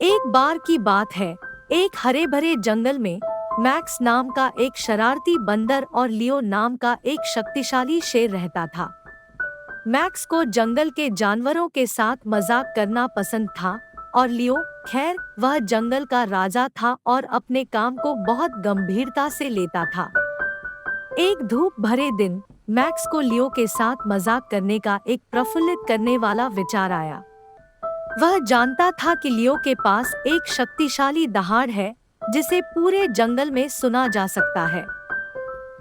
एक बार की बात है, एक हरे भरे जंगल में मैक्स नाम का एक शरारती बंदर और लियो नाम का एक शक्तिशाली शेर रहता था। मैक्स को जंगल के जानवरों के साथ मजाक करना पसंद था और लियो, खैर, वह जंगल का राजा था और अपने काम को बहुत गंभीरता से लेता था। एक धूप भरे दिन मैक्स को लियो के साथ मजाक करने का एक प्रफुल्लित करने वाला विचार आया। वह जानता था कि लियो के पास एक शक्तिशाली दहाड़ है जिसे पूरे जंगल में सुना जा सकता है।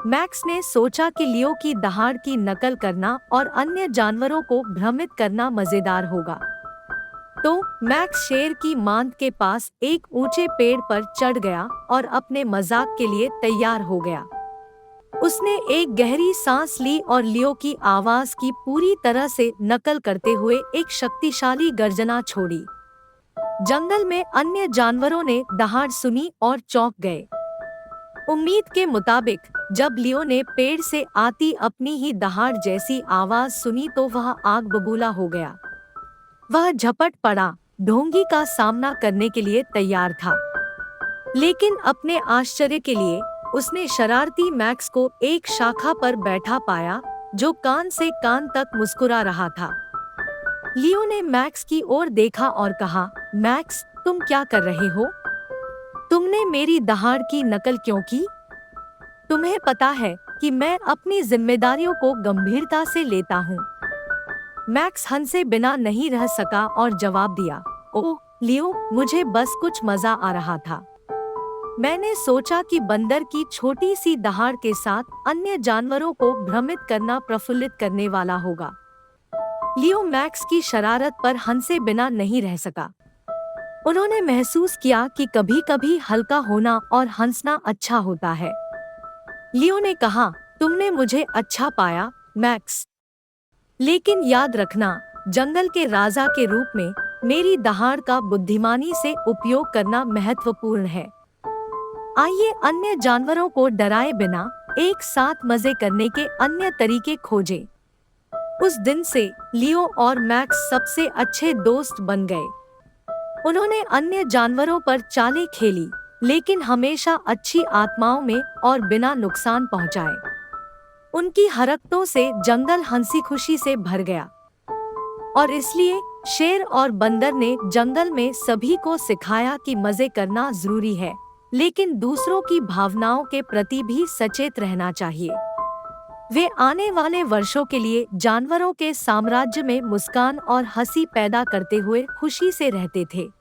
मैक्स ने सोचा कि लियो की दहाड़ की नकल करना और अन्य जानवरों को भ्रमित करना मजेदार होगा। तो मैक्स शेर की मांद के पास एक ऊंचे पेड़ पर चढ़ गया और अपने मजाक के लिए तैयार हो गया। उसने एक गहरी सांस ली और लियो की आवाज की पूरी तरह से नकल करते हुए एक शक्तिशाली गर्जना छोड़ी। जंगल में अन्य जानवरों ने दहाड़ सुनी और चौंक गए। उम्मीद के मुताबिक जब लियो ने पेड़ से आती अपनी ही दहाड़ जैसी आवाज सुनी तो वह आग बबूला हो गया। वह झपट पड़ा, ढोंगी का सामना करने के लिए तैयार था। लेकिन अपने आश्चर्य के लिए उसने शरारती मैक्स को एक शाखा पर बैठा पाया जो कान से कान तक मुस्कुरा रहा था। लियो ने मैक्स की ओर देखा और कहा, मैक्स, तुम क्या कर रहे हो? तुमने मेरी दहाड़ की नकल क्यों की? तुम्हें पता है कि मैं अपनी जिम्मेदारियों को गंभीरता से लेता हूँ। मैक्स हंसे बिना नहीं रह सका और जवाब दिया, ओह लियो, मुझे बस कुछ मजा आ रहा था। मैंने सोचा कि बंदर की छोटी सी दहाड़ के साथ अन्य जानवरों को भ्रमित करना प्रफुल्लित करने वाला होगा। लियो मैक्स की शरारत पर हंसे बिना नहीं रह सका। उन्होंने महसूस किया कि कभी-कभी हल्का होना और हंसना अच्छा होता है। लियो ने कहा, तुमने मुझे अच्छा पाया, मैक्स। लेकिन याद रखना, जंगल के राजा के रूप में मेरी दहाड़ का बुद्धिमानी से उपयोग करना महत्वपूर्ण है। आइए अन्य जानवरों को डराए बिना एक साथ मजे करने के अन्य तरीके खोजें। उस दिन से लियो और मैक्स सबसे अच्छे दोस्त बन गए। उन्होंने अन्य जानवरों पर चालें खेली, लेकिन हमेशा अच्छी आत्माओं में और बिना नुकसान पहुंचाए। उनकी हरकतों से जंगल हंसी खुशी से भर गया और इसलिए शेर और बंदर ने जंगल में सभी को सिखाया कि मजे करना जरूरी है, लेकिन दूसरों की भावनाओं के प्रति भी सचेत रहना चाहिए। वे आने वाले वर्षों के लिए जानवरों के साम्राज्य में मुस्कान और हंसी पैदा करते हुए खुशी से रहते थे।